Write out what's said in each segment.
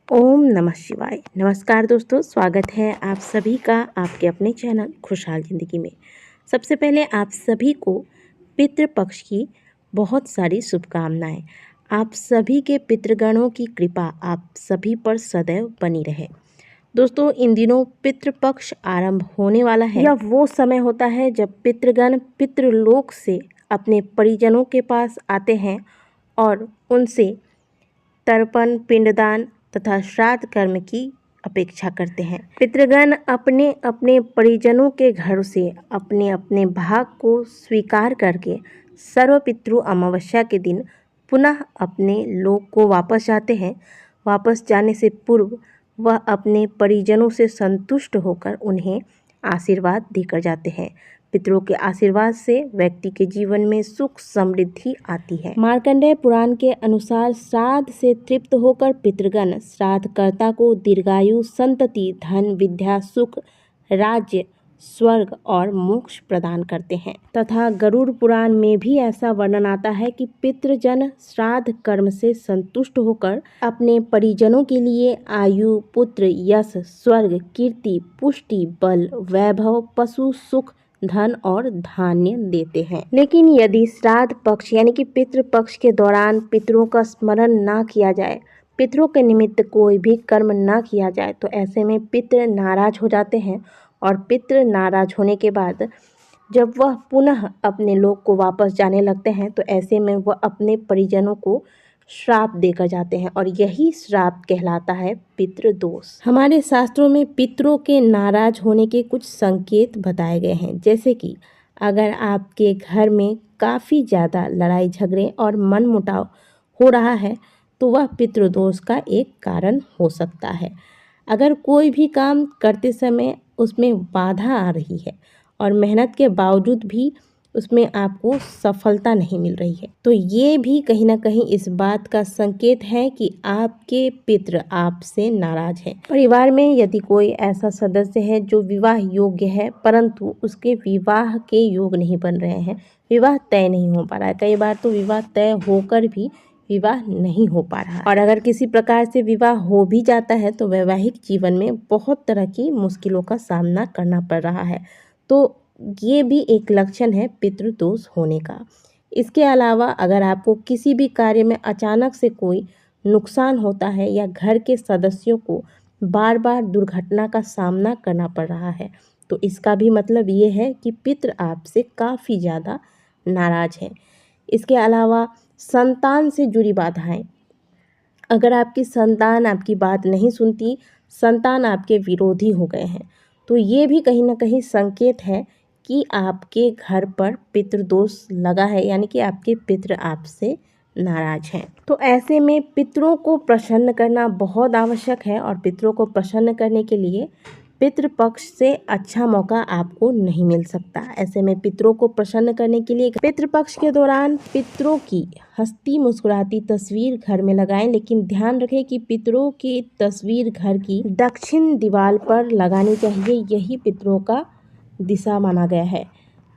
ओम नमः शिवाय। नमस्कार दोस्तों, स्वागत है आप सभी का आपके अपने चैनल खुशहाल ज़िंदगी में। सबसे पहले आप सभी को पितृपक्ष की बहुत सारी शुभकामनाएं। आप सभी के पितृगणों की कृपा आप सभी पर सदैव बनी रहे। दोस्तों, इन दिनों पितृपक्ष आरंभ होने वाला है। यह वो समय होता है जब पितृगण पितृलोक से अपने परिजनों के पास आते हैं और उनसे तर्पण, पिंडदान तथा श्राद्ध कर्म की अपेक्षा करते हैं। पितृगण अपने अपने परिजनों के घर से अपने अपने भाग को स्वीकार करके सर्वपितृ अमावस्या के दिन पुनः अपने लोक को वापस जाते हैं। वापस जाने से पूर्व वह अपने परिजनों से संतुष्ट होकर उन्हें आशीर्वाद देकर जाते हैं। पितरों के आशीर्वाद से व्यक्ति के जीवन में सुख समृद्धि आती है। मार्कंडेय पुराण के अनुसार श्राद्ध से तृप्त होकर पितृगण श्राद्धकर्ता को दीर्घायु, संतति, धन, विद्या, सुख, राज्य, स्वर्ग और मोक्ष प्रदान करते हैं। तथा गरुड़ पुराण में भी ऐसा वर्णन आता है कि पितृजन श्राद्ध कर्म से संतुष्ट होकर अपने परिजनों के लिए आयु, पुत्र, यश, स्वर्ग, कीर्ति, पुष्टि, बल, वैभव, पशु, सुख, धन और धान्य देते हैं। लेकिन यदि श्राद्ध पक्ष यानी कि पितृ पक्ष के दौरान पितरों का स्मरण ना किया जाए, पितरों के निमित्त कोई भी कर्म ना किया जाए, तो ऐसे में पितृ नाराज हो जाते हैं। और पितृ नाराज होने के बाद जब वह पुनः अपने लोक को वापस जाने लगते हैं, तो ऐसे में वह अपने परिजनों को श्राप देकर जाते हैं और यही श्राप कहलाता है पितृदोष। हमारे शास्त्रों में पितरों के नाराज होने के कुछ संकेत बताए गए हैं, जैसे कि अगर आपके घर में काफ़ी ज़्यादा लड़ाई झगड़े और मनमुटाव हो रहा है तो वह पितृदोष का एक कारण हो सकता है। अगर कोई भी काम करते समय उसमें बाधा आ रही है और मेहनत के बावजूद भी उसमें आपको सफलता नहीं मिल रही है, तो ये भी कहीं ना कहीं इस बात का संकेत है कि आपके पितृ आपसे नाराज हैं। परिवार में यदि कोई ऐसा सदस्य है जो विवाह योग्य है परंतु उसके विवाह के योग नहीं बन रहे हैं, विवाह तय नहीं हो पा रहा है, कई बार तो विवाह तय होकर भी विवाह नहीं हो पा रहा, और अगर किसी प्रकार से विवाह हो भी जाता है तो वैवाहिक जीवन में बहुत तरह की मुश्किलों का सामना करना पड़ रहा है, तो ये भी एक लक्षण है पितृदोष होने का। इसके अलावा अगर आपको किसी भी कार्य में अचानक से कोई नुकसान होता है या घर के सदस्यों को बार बार दुर्घटना का सामना करना पड़ रहा है, तो इसका भी मतलब ये है कि पितृ आपसे काफ़ी ज़्यादा नाराज है। इसके अलावा संतान से जुड़ी बाधाएं, अगर आपकी संतान आपकी बात नहीं सुनती, संतान आपके विरोधी हो गए हैं, तो ये भी कहीं ना कहीं संकेत है कि आपके घर पर पितृदोष लगा है, यानी कि आपके पितृ आपसे नाराज हैं। तो ऐसे में पितरों को प्रसन्न करना बहुत आवश्यक है और पितरों को प्रसन्न करने के लिए पितृपक्ष से अच्छा मौका आपको नहीं मिल सकता। ऐसे में पितरों को प्रसन्न करने के लिए पितृपक्ष के दौरान पितरों की हंसती मुस्कुराती तस्वीर घर में लगाएं, लेकिन ध्यान रखें कि पितरों की तस्वीर घर की दक्षिण दीवार पर लगानी चाहिए। यही पितरों का दिशा माना गया है।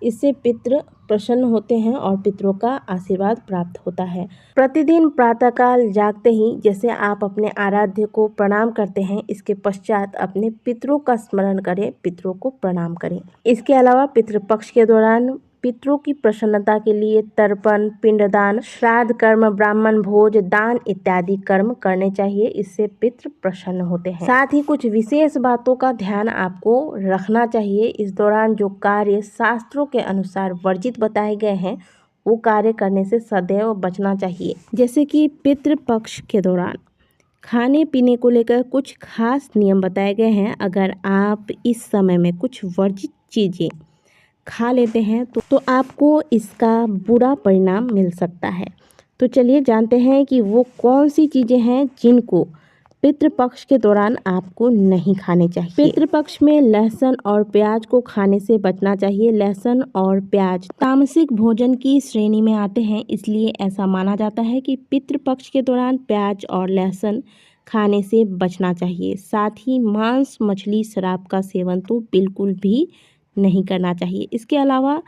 इससे पितृ प्रसन्न होते हैं और पितरों का आशीर्वाद प्राप्त होता है। प्रतिदिन प्रातःकाल जागते ही जैसे आप अपने आराध्य को प्रणाम करते हैं, इसके पश्चात अपने पितरों का स्मरण करें, पितरों को प्रणाम करें। इसके अलावा पितृपक्ष के दौरान पितरों की प्रसन्नता के लिए तर्पण, पिंडदान, श्राद्ध कर्म, ब्राह्मण भोज, दान इत्यादि कर्म करने चाहिए। इससे पितृ प्रसन्न होते हैं। साथ ही कुछ विशेष बातों का ध्यान आपको रखना चाहिए। इस दौरान जो कार्य शास्त्रों के अनुसार वर्जित बताए गए हैं वो कार्य करने से सदैव बचना चाहिए। जैसे कि पितृपक्ष के दौरान खाने पीने को लेकर कुछ खास नियम बताए गए हैं। अगर आप इस समय में कुछ वर्जित चीज़ें खा लेते हैं तो आपको इसका बुरा परिणाम मिल सकता है। तो चलिए जानते हैं कि वो कौन सी चीज़ें हैं जिनको पितृपक्ष के दौरान आपको नहीं खाने चाहिए। पितृपक्ष में लहसुन और प्याज को खाने से बचना चाहिए। लहसुन और प्याज तामसिक भोजन की श्रेणी में आते हैं, इसलिए ऐसा माना जाता है कि पितृपक्ष के दौरान प्याज और लहसुन खाने से बचना चाहिए। साथ ही मांस, मछली, शराब का सेवन तो बिल्कुल भी नहीं करना चाहिए। इसके अलावा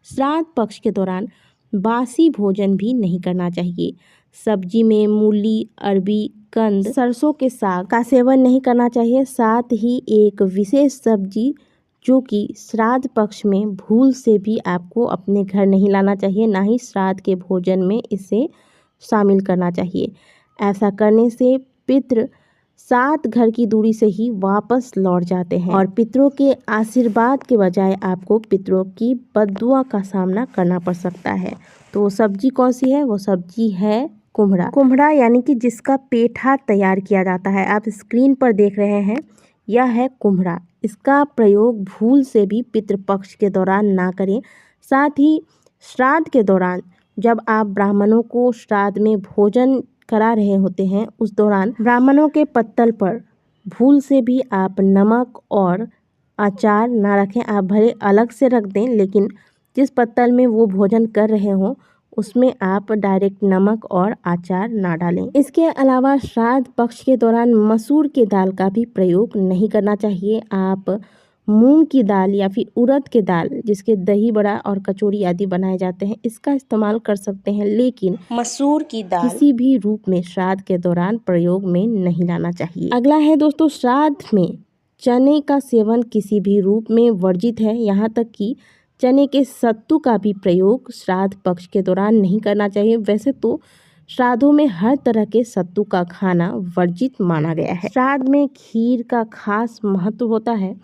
श्राद्ध पक्ष के दौरान बासी भोजन भी नहीं करना चाहिए। सब्जी में मूली, अरबी, कंद, सरसों के साग का सेवन नहीं करना चाहिए। साथ ही एक विशेष सब्जी जो कि श्राद्ध पक्ष में भूल से भी आपको अपने घर नहीं लाना चाहिए, ना ही श्राद्ध के भोजन में इसे शामिल करना चाहिए। ऐसा करने से पितृ 7 घर की दूरी से ही वापस लौट जाते हैं और पितरों के आशीर्वाद के बजाय आपको पितरों की बद्दुआ का सामना करना पड़ सकता है। तो वो सब्जी कौन सी है? वो सब्जी है कुम्हड़ा। कुम्हड़ा यानी कि जिसका पेठा तैयार किया जाता है, आप स्क्रीन पर देख रहे हैं, यह है कुम्हड़ा। इसका प्रयोग भूल से भी पितृपक्ष के दौरान ना करें। साथ ही श्राद्ध के दौरान जब आप ब्राह्मणों को श्राद्ध में भोजन करा रहे होते हैं, उस दौरान ब्राह्मणों के पत्तल पर भूल से भी आप नमक और अचार ना रखें। आप भले अलग से रख दें, लेकिन जिस पत्तल में वो भोजन कर रहे हों उसमें आप डायरेक्ट नमक और अचार ना डालें। इसके अलावा श्राद्ध पक्ष के दौरान मसूर की दाल का भी प्रयोग नहीं करना चाहिए। आप मूंग की दाल या फिर उड़द की दाल, जिसके दही बड़ा और कचौड़ी आदि बनाए जाते हैं, इसका इस्तेमाल कर सकते हैं, लेकिन मसूर की दाल किसी भी रूप में श्राद्ध के दौरान प्रयोग में नहीं लाना चाहिए। अगला है दोस्तों, श्राद्ध में चने का सेवन किसी भी रूप में वर्जित है। यहाँ तक कि चने के सत्तू का भी प्रयोग श्राद्ध पक्ष के दौरान नहीं करना चाहिए। वैसे तो श्राद्धों में हर तरह के सत्तू का खाना वर्जित माना गया है। श्राद्ध में खीर का खास महत्व होता है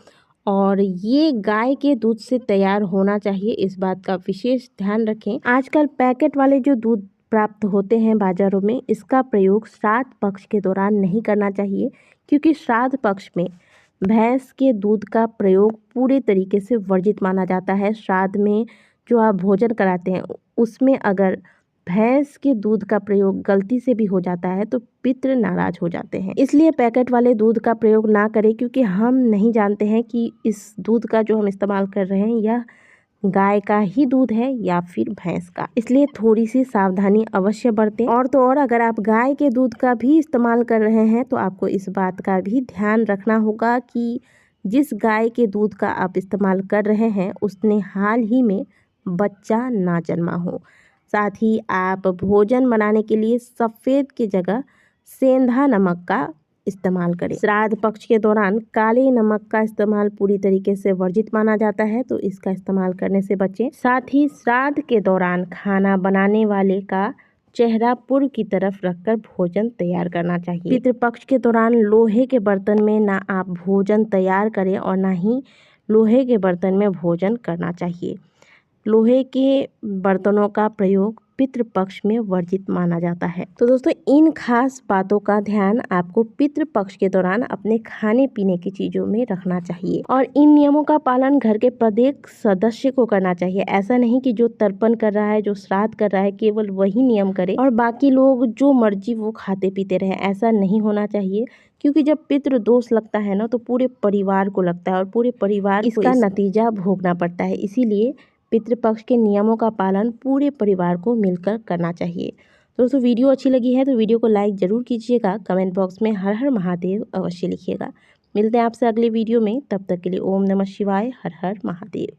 और ये गाय के दूध से तैयार होना चाहिए, इस बात का विशेष ध्यान रखें। आजकल पैकेट वाले जो दूध प्राप्त होते हैं बाज़ारों में, इसका प्रयोग श्राद्ध पक्ष के दौरान नहीं करना चाहिए, क्योंकि श्राद्ध पक्ष में भैंस के दूध का प्रयोग पूरे तरीके से वर्जित माना जाता है। श्राद्ध में जो आप भोजन कराते हैं उसमें अगर भैंस के दूध का प्रयोग गलती से भी हो जाता है तो पितृ नाराज हो जाते हैं। इसलिए पैकेट वाले दूध का प्रयोग ना करें, क्योंकि हम नहीं जानते हैं कि इस दूध का जो हम इस्तेमाल कर रहे हैं यह गाय का ही दूध है या फिर भैंस का। इसलिए थोड़ी सी सावधानी अवश्य बरतें। और तो और अगर आप गाय के दूध का भी इस्तेमाल कर रहे हैं तो आपको इस बात का भी ध्यान रखना होगा कि जिस गाय के दूध का आप इस्तेमाल कर रहे हैं उसने हाल ही में बच्चा ना जन्मा हो। साथ ही आप भोजन बनाने के लिए सफ़ेद की जगह सेंधा नमक का इस्तेमाल करें। श्राद्ध पक्ष के दौरान काले नमक का इस्तेमाल पूरी तरीके से वर्जित माना जाता है, तो इसका इस्तेमाल करने से बचें। साथ ही श्राद्ध के दौरान खाना बनाने वाले का चेहरा पूर्व की तरफ रखकर भोजन तैयार करना चाहिए। पितृपक्ष के दौरान लोहे के बर्तन में ना आप भोजन तैयार करें और ना ही लोहे के बर्तन में भोजन करना चाहिए। लोहे के बर्तनों का प्रयोग पितृपक्ष में वर्जित माना जाता है। तो दोस्तों, इन खास बातों का ध्यान आपको पितृपक्ष के दौरान अपने खाने पीने की चीज़ों में रखना चाहिए और इन नियमों का पालन घर के प्रत्येक सदस्य को करना चाहिए। ऐसा नहीं कि जो तर्पण कर रहा है, जो श्राद्ध कर रहा है, केवल वही नियम करे और बाकी लोग जो मर्जी वो खाते पीते रहे। ऐसा नहीं होना चाहिए, क्योंकि जब पितृ दोष लगता है ना, तो पूरे परिवार को लगता है और पूरे परिवार इसका नतीजा भोगना पड़ता है। इसीलिए पितृपक्ष के नियमों का पालन पूरे परिवार को मिलकर करना चाहिए। दोस्तों, वीडियो अच्छी लगी है तो वीडियो को लाइक ज़रूर कीजिएगा। कमेंट बॉक्स में हर हर महादेव अवश्य लिखिएगा। मिलते हैं आपसे अगले वीडियो में, तब तक के लिए ओम नमः शिवाय, हर हर महादेव।